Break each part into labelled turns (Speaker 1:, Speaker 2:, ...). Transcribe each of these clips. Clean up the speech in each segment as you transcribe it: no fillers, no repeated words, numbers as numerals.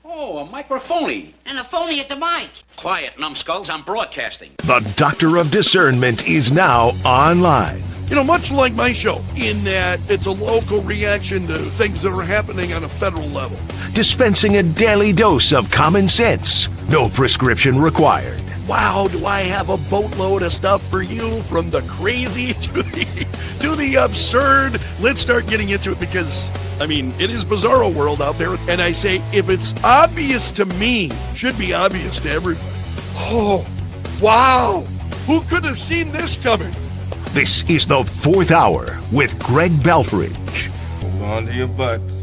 Speaker 1: Oh, a microphony.
Speaker 2: And a phony at the mic.
Speaker 1: Quiet, numbskulls, I'm broadcasting.
Speaker 3: The Doctor of Discernment is now online.
Speaker 4: You know, much like my show, in that it's a local reaction to things that are happening on a federal level.
Speaker 3: Dispensing a daily dose of common sense. No prescription required.
Speaker 4: Wow, do I have a boatload of stuff for you, from the crazy to the absurd. Let's start getting into it because, I mean, it is bizarro world out there. And I say, if it's obvious to me, should be obvious to everybody. Oh, wow. Who could have seen this coming?
Speaker 3: This is the Fourth Hour with Greg Belfrage.
Speaker 5: Hold on to your butts.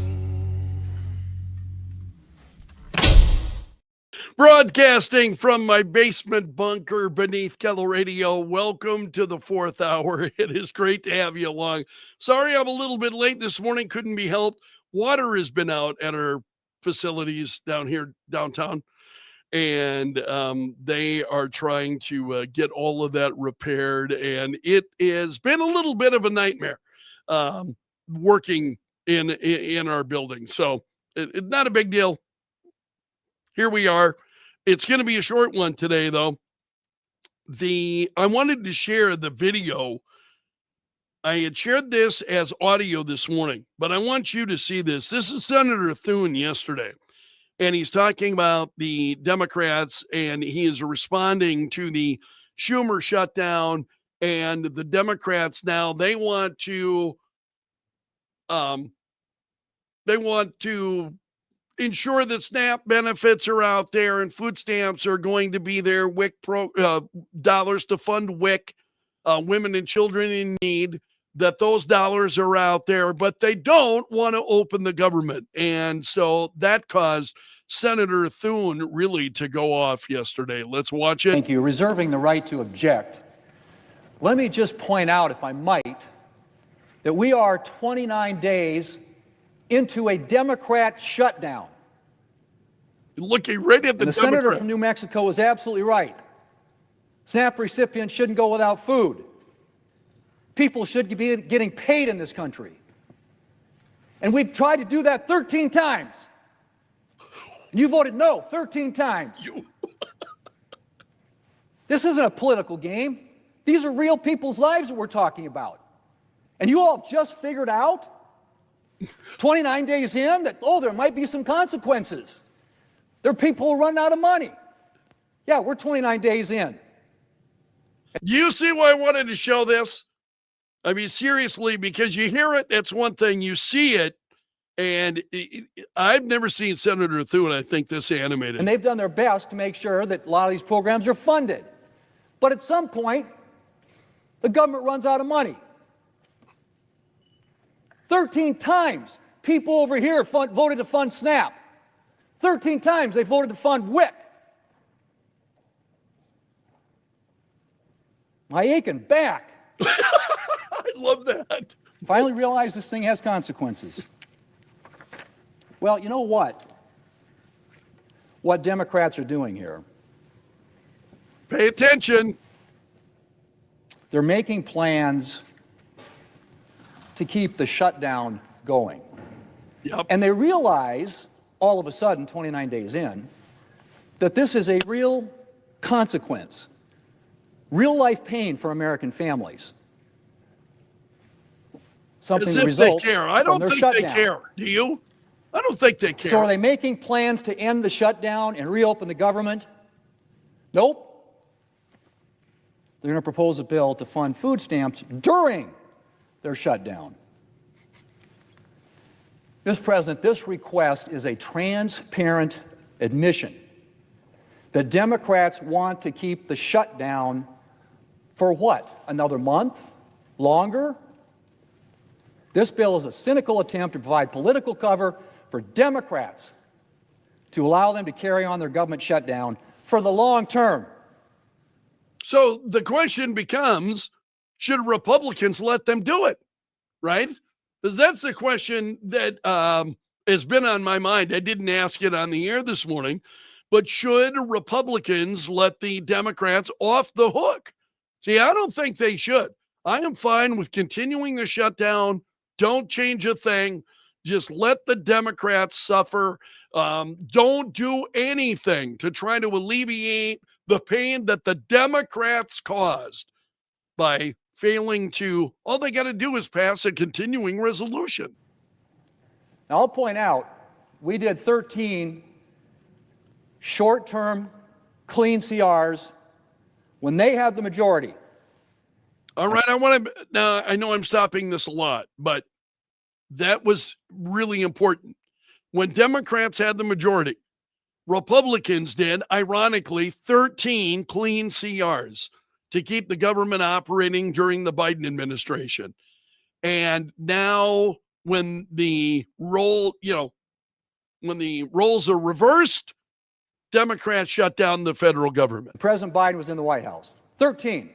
Speaker 4: Broadcasting from my basement bunker beneath Kettle Radio. Welcome to the Fourth Hour. It is great to have you along. Sorry I'm a little bit late this morning. Couldn't be helped. Water has been out at our facilities down here downtown. And they are trying to get all of that repaired. And it has been a little bit of a nightmare working in our building. So it's not a big deal. Here we are. It's going to be a short one today, though. I wanted to share the video. I had shared this as audio this morning, but I want you to see this. This is Senator Thune yesterday. And he's talking about the Democrats, and he is responding to the Schumer shutdown. And the Democrats now, they want to ensure that SNAP benefits are out there and food stamps are going to be there. WIC dollars to fund WIC, women and children in need. That those dollars are out there, but they don't want to open the government. And so that caused Senator Thune really to go off yesterday. Let's watch it.
Speaker 6: Thank you. Reserving the right to object. Let me just point out, if I might, that we are 29 days into a Democrat shutdown.
Speaker 4: Looking right at the
Speaker 6: senator from New Mexico was absolutely right. SNAP recipients shouldn't go without food. People should be getting paid in this country. And we've tried to do that 13 times. You voted no 13 times. This isn't a political game. These are real people's lives that we're talking about. And you all have just figured out, 29 days in, that, there might be some consequences. There are people who run out of money. Yeah, we're 29 days in.
Speaker 4: You see why I wanted to show this? I mean, seriously, because you hear it, that's one thing. You see it, and I've never seen Senator Thune, I think, this animated.
Speaker 6: And they've done their best to make sure that a lot of these programs are funded. But at some point, the government runs out of money. 13 times, people over here voted to fund SNAP. 13 times they voted to fund WIC. My aching back.
Speaker 4: I love that.
Speaker 6: Finally realized this thing has consequences. Well, you know what? What Democrats are doing here.
Speaker 4: Pay attention.
Speaker 6: They're making plans to keep the shutdown going.
Speaker 4: Yep.
Speaker 6: And they realize, all of a sudden, 29 days in, that this is a real consequence, real life pain for American families. Something that results
Speaker 4: they care. I don't
Speaker 6: from their
Speaker 4: think
Speaker 6: shutdown.
Speaker 4: they care. Do you? I don't think they care.
Speaker 6: So are they making plans to end the shutdown and reopen the government? Nope. They're going to propose a bill to fund food stamps during their shutdown. Mr. President, this request is a transparent admission that Democrats want to keep the shutdown for what? Another month? Longer? This bill is a cynical attempt to provide political cover for Democrats to allow them to carry on their government shutdown for the long term.
Speaker 4: So the question becomes, should Republicans let them do it? Right? Because that's the question that has been on my mind. I didn't ask it on the air this morning, but should Republicans let the Democrats off the hook? See, I don't think they should. I am fine with continuing the shutdown. Don't change a thing. Just let the Democrats suffer. Don't do anything to try to alleviate the pain that the Democrats caused by failing to, all they got to do is pass a continuing resolution.
Speaker 6: Now, I'll point out, we did 13 short-term clean CRs when they had the majority.
Speaker 4: All right, I know I'm stopping this a lot, but that was really important. When Democrats had the majority, Republicans did, ironically, 13 clean CRs to keep the government operating during the Biden administration. And now when the roles are reversed, Democrats shut down the federal government.
Speaker 6: President Biden was in the White House. 13.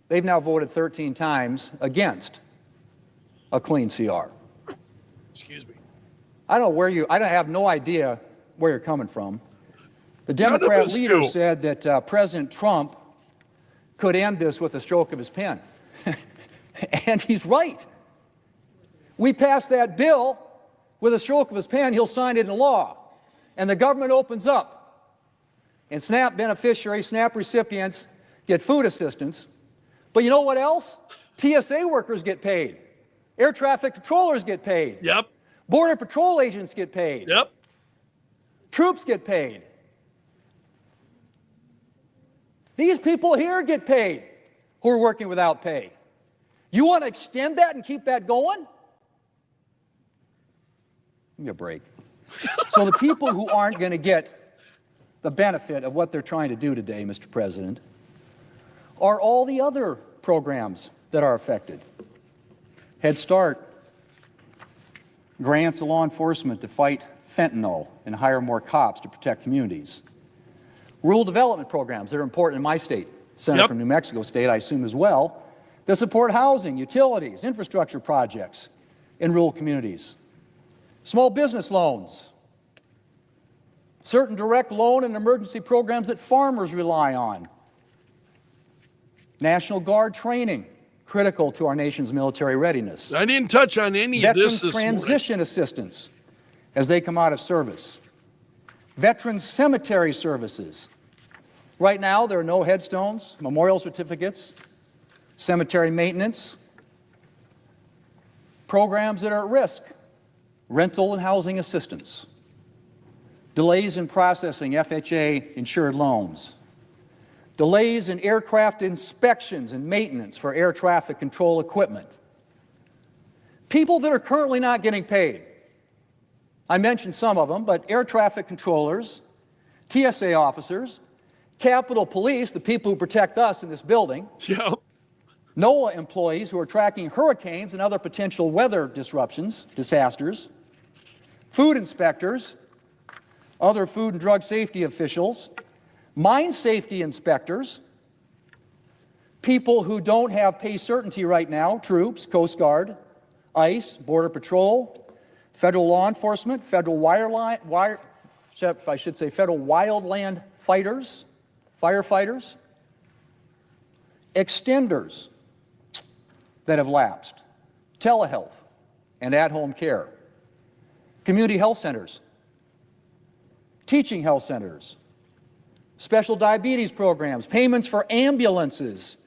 Speaker 6: They've now voted 13 times against a clean CR.
Speaker 4: Excuse me.
Speaker 6: I have no idea where you're coming from. The Democrat leader said that President Trump could end this with a stroke of his pen. And he's right. We passed that bill with a stroke of his pen, he'll sign it into law. And the government opens up. And SNAP beneficiaries, SNAP recipients get food assistance. But you know what else? TSA workers get paid. Air traffic controllers get paid.
Speaker 4: Yep.
Speaker 6: Border Patrol agents get paid.
Speaker 4: Yep.
Speaker 6: Troops get paid. These people here get paid who are working without pay. You want to extend that and keep that going? Give me a break. So the people who aren't going to get the benefit of what they're trying to do today, Mr. President, are all the other programs that are affected. Head Start, grants to law enforcement to fight fentanyl and hire more cops to protect communities. Rural development programs that are important in my state, Senator from New Mexico State, I assume as well, that support housing, utilities, infrastructure projects in rural communities. Small business loans, certain direct loan and emergency programs that farmers rely on. National Guard training, critical to our nation's military readiness.
Speaker 4: I didn't touch on any of this
Speaker 6: transition assistance as they come out of service. Veterans cemetery services. Right now, there are no headstones, memorial certificates, cemetery maintenance, programs that are at risk, rental and housing assistance, delays in processing FHA-insured loans, delays in aircraft inspections and maintenance for air traffic control equipment. People that are currently not getting paid. I mentioned some of them, but air traffic controllers, TSA officers, Capitol Police, the people who protect us in this building, NOAA employees who are tracking hurricanes and other potential weather disruptions, disasters, food inspectors, other food and drug safety officials, mine safety inspectors, people who don't have pay certainty right now, troops, Coast Guard, ICE, Border Patrol, federal law enforcement, federal federal wildland fighters, firefighters, extenders that have lapsed, telehealth and at-home care, community health centers, teaching health centers, special diabetes programs, payments for ambulances,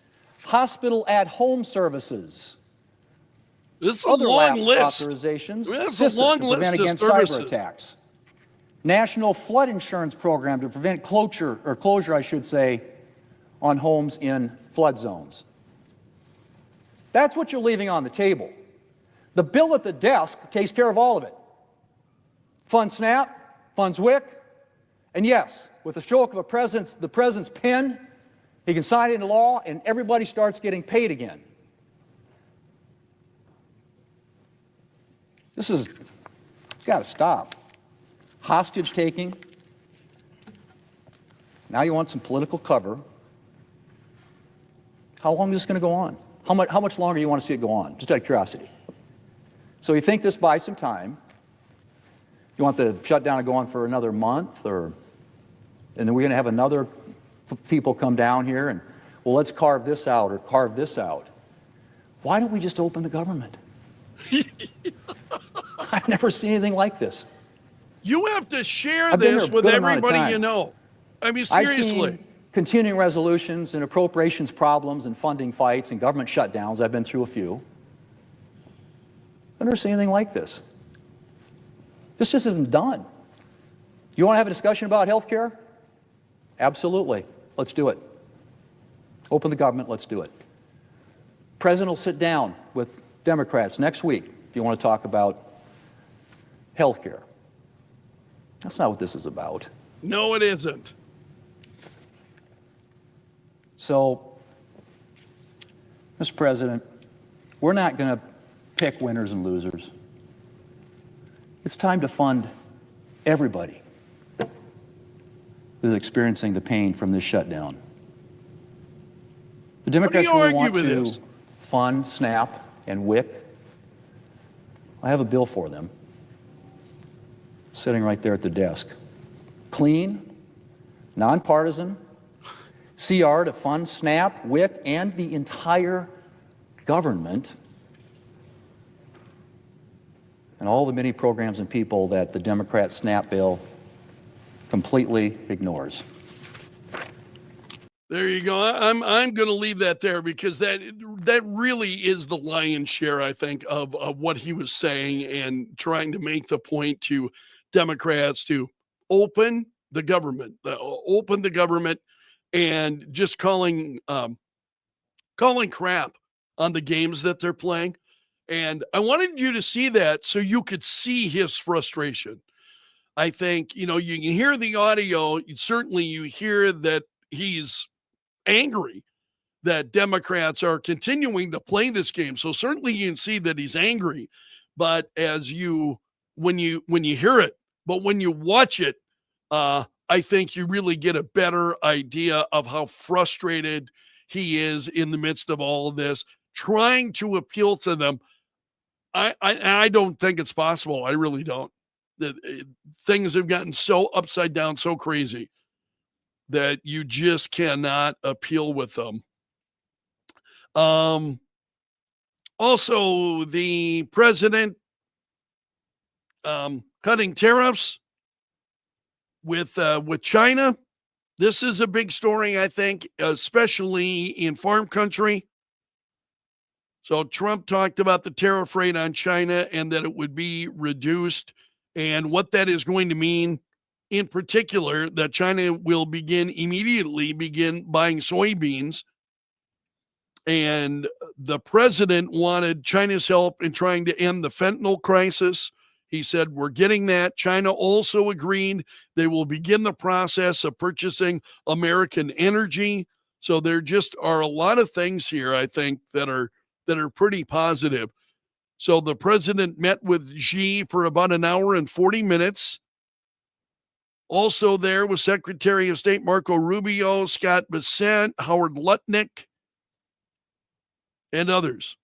Speaker 6: hospital at-home services.
Speaker 4: This is a long list.
Speaker 6: Authorizations,
Speaker 4: This is a long list of
Speaker 6: against
Speaker 4: services.
Speaker 6: cyber attacks. National flood insurance program to prevent closure, I should say, on homes in flood zones. That's what you're leaving on the table. The bill at the desk takes care of all of it. Funds SNAP, funds WIC, and yes, with the stroke of the president's pen, he can sign it into law and everybody starts getting paid again. This is got to stop. Hostage taking. Now you want some political cover. How long is this going to go on? How much longer do you want to see it go on? Just out of curiosity. So you think this buys some time. You want the shutdown to go on for another month, and then we're going to have another people come down here and, well, let's carve this out or carve this out. Why don't we just open the government? I've never seen anything like this.
Speaker 4: You have to share
Speaker 6: I've been
Speaker 4: this
Speaker 6: here a
Speaker 4: with
Speaker 6: good amount of
Speaker 4: everybody
Speaker 6: time.
Speaker 4: you know. I mean,
Speaker 6: I've
Speaker 4: seriously.
Speaker 6: seen continuing resolutions and appropriations problems and funding fights and government shutdowns. I've been through a few. I've never seen anything like this. This just isn't done. You want to have a discussion about health care? Absolutely. Let's do it. Open the government, let's do it. President will sit down with Democrats next week if you want to talk about health care. That's not what this is about.
Speaker 4: No, it isn't.
Speaker 6: So, Mr. President, we're not going to pick winners and losers. It's time to fund everybody that is experiencing the pain from this shutdown. The Democrats really want to fund SNAP and WIC. I have a bill for them, sitting right there at the desk. Clean, nonpartisan, CR to fund SNAP, WIC, and the entire government, and all the many programs and people that the Democrat SNAP bill completely ignores.
Speaker 4: There you go. I'm going to leave that there because that really is the lion's share, I think, of what he was saying and trying to make the point to Democrats to open the government, and just calling crap on the games that they're playing. And I wanted you to see that so you could see his frustration. I think, you can hear the audio. Certainly you hear that he's angry that Democrats are continuing to play this game. So certainly you can see that he's angry, but when you hear it, but when you watch it, I think you really get a better idea of how frustrated he is in the midst of all of this, trying to appeal to them. I don't think it's possible. I really don't. Things have gotten so upside down, so crazy that you just cannot appeal with them. Also, the president cutting tariffs with China. This is a big story, I think, especially in farm country. So Trump talked about the tariff rate on China and that it would be reduced, and what that is going to mean, in particular, that China will immediately begin buying soybeans. And the president wanted China's help in trying to end the fentanyl crisis. He said, we're getting that. China also agreed they will begin the process of purchasing American energy. So there just are a lot of things here, I think, that are pretty positive. So the president met with Xi for about an hour and 40 minutes. Also there was Secretary of State Marco Rubio, Scott Bessent, Howard Lutnick, and others.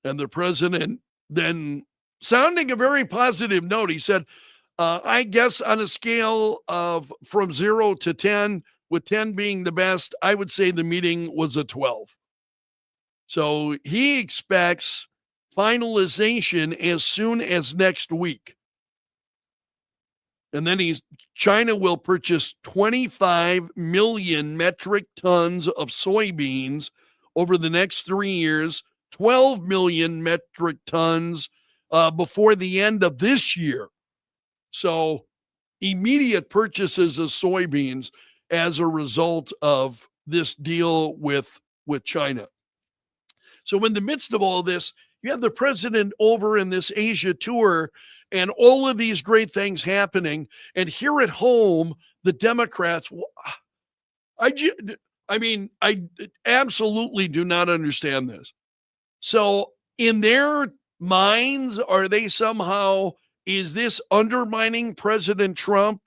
Speaker 4: And the president then, sounding a very positive note, he said, I guess on a scale of from 0 to 10, with 10 being the best, I would say the meeting was a 12. So he expects finalization as soon as next week. And then China will purchase 25 million metric tons of soybeans over the next 3 years, 12 million metric tons before the end of this year. So immediate purchases of soybeans as a result of this deal with China. So in the midst of all this, you have the president over in this Asia tour and all of these great things happening. And here at home, the Democrats, I absolutely do not understand this. So in their minds, are they somehow, is this undermining President Trump,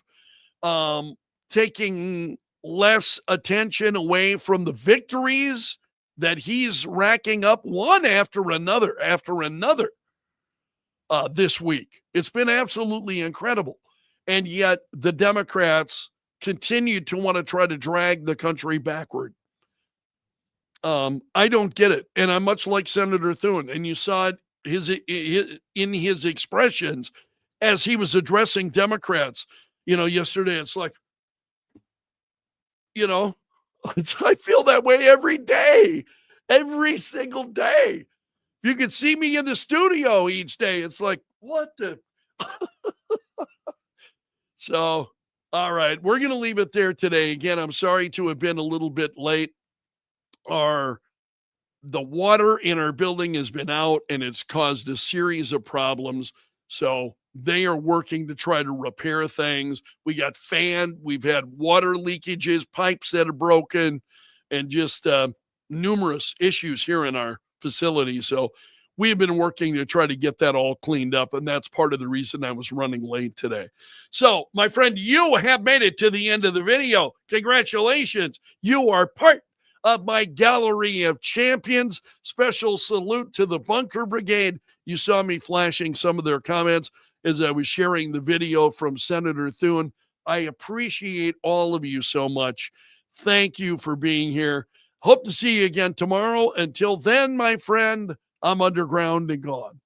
Speaker 4: taking less attention away from the victories that he's racking up one after another this week? It's been absolutely incredible. And yet the Democrats continue to want to try to drag the country backward. I don't get it. And I'm much like Senator Thune. And you saw it in his expressions as he was addressing Democrats, yesterday. It's like, I feel that way every day, every single day. If you could see me in the studio each day, it's like, what the? So, all right, we're going to leave it there today. Again, I'm sorry to have been a little bit late. The water in our building has been out and it's caused a series of problems. So they are working to try to repair things. We got we've had water leakages, pipes that are broken, and just numerous issues here in our facility. So we have been working to try to get that all cleaned up. And that's part of the reason I was running late today. So, my friend, you have made it to the end of the video. Congratulations. You are part of my gallery of champions. Special salute to the Bunker Brigade. You saw me flashing some of their comments as I was sharing the video from Senator Thune. I appreciate all of you so much. Thank you for being here. Hope to see you again tomorrow. Until then, my friend, I'm underground and gone.